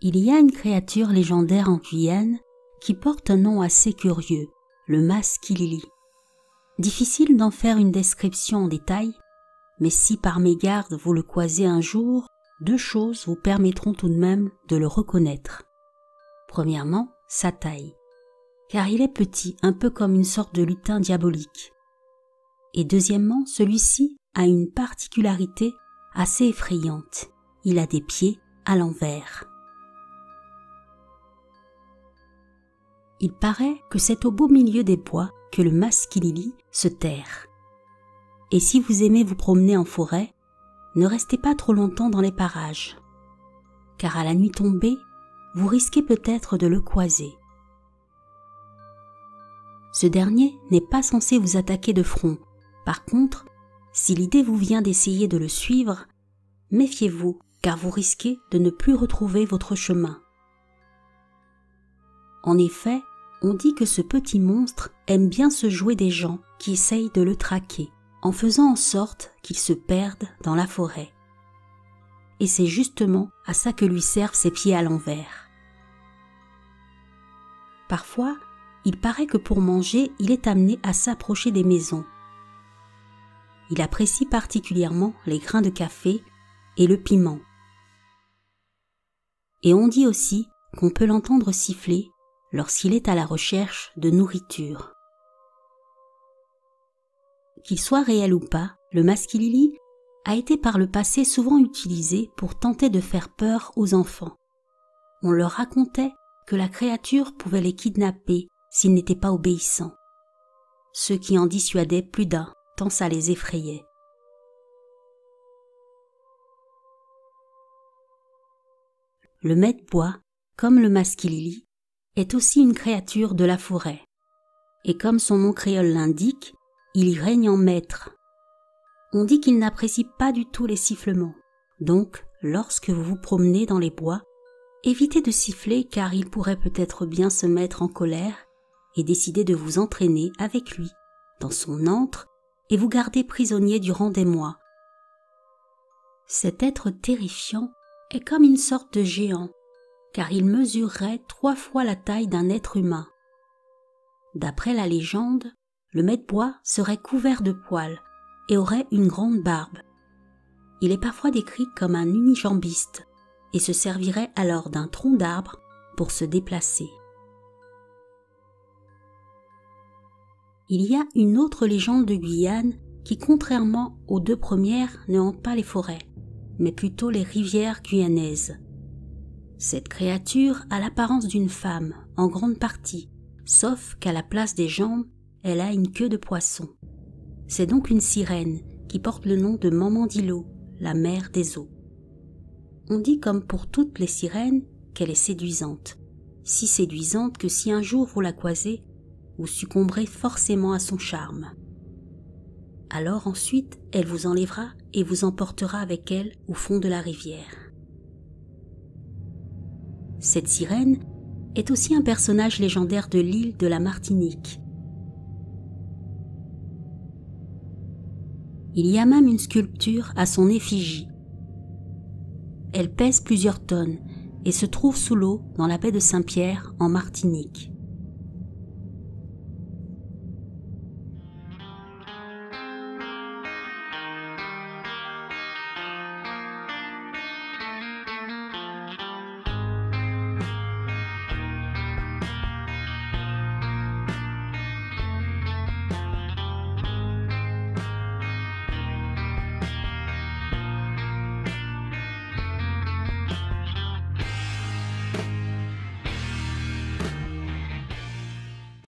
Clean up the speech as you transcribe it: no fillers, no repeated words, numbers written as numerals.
Il y a une créature légendaire en Guyane qui porte un nom assez curieux, le Maskilili. Difficile d'en faire une description en détail, mais si par mégarde vous le croisez un jour, deux choses vous permettront tout de même de le reconnaître. Premièrement, sa taille, car il est petit, un peu comme une sorte de lutin diabolique. Et deuxièmement, celui-ci a une particularité assez effrayante. Il a des pieds à l'envers. Il paraît que c'est au beau milieu des bois que le Maskilili se terre. Et si vous aimez vous promener en forêt, ne restez pas trop longtemps dans les parages, car à la nuit tombée, vous risquez peut-être de le croiser. Ce dernier n'est pas censé vous attaquer de front. Par contre, si l'idée vous vient d'essayer de le suivre, méfiez-vous, car vous risquez de ne plus retrouver votre chemin. En effet, on dit que ce petit monstre aime bien se jouer des gens qui essayent de le traquer, en faisant en sorte qu'il se perde dans la forêt. Et c'est justement à ça que lui servent ses pieds à l'envers. Parfois, il paraît que pour manger, il est amené à s'approcher des maisons. Il apprécie particulièrement les grains de café et le piment. Et on dit aussi qu'on peut l'entendre siffler lorsqu'il est à la recherche de nourriture. Qu'il soit réel ou pas, le Maskilili a été par le passé souvent utilisé pour tenter de faire peur aux enfants. On leur racontait que la créature pouvait les kidnapper s'ils n'étaient pas obéissants, ce qui en dissuadait plus d'un, tant ça les effrayait. Le Maître-Bois, comme le Maskilili, est aussi une créature de la forêt. Et comme son nom créole l'indique, il y règne en maître. On dit qu'il n'apprécie pas du tout les sifflements. Donc, lorsque vous vous promenez dans les bois, évitez de siffler car il pourrait peut-être bien se mettre en colère et décider de vous entraîner avec lui dans son antre et vous garder prisonnier durant des mois. Cet être terrifiant est comme une sorte de géant, car il mesurerait 3 fois la taille d'un être humain. D'après la légende, le Maître-Bois serait couvert de poils et aurait une grande barbe. Il est parfois décrit comme un unijambiste et se servirait alors d'un tronc d'arbre pour se déplacer. Il y a une autre légende de Guyane qui, contrairement aux deux premières, ne hante pas les forêts, mais plutôt les rivières guyanaises. Cette créature a l'apparence d'une femme, en grande partie, sauf qu'à la place des jambes, elle a une queue de poisson. C'est donc une sirène qui porte le nom de Mamandilo, la mère des eaux. On dit comme pour toutes les sirènes qu'elle est séduisante, si séduisante que si un jour vous la croisez, vous succomberez forcément à son charme. Alors ensuite, elle vous enlèvera et vous emportera avec elle au fond de la rivière. Cette sirène est aussi un personnage légendaire de l'île de la Martinique. Il y a même une sculpture à son effigie. Elle pèse plusieurs tonnes et se trouve sous l'eau dans la baie de Saint-Pierre en Martinique.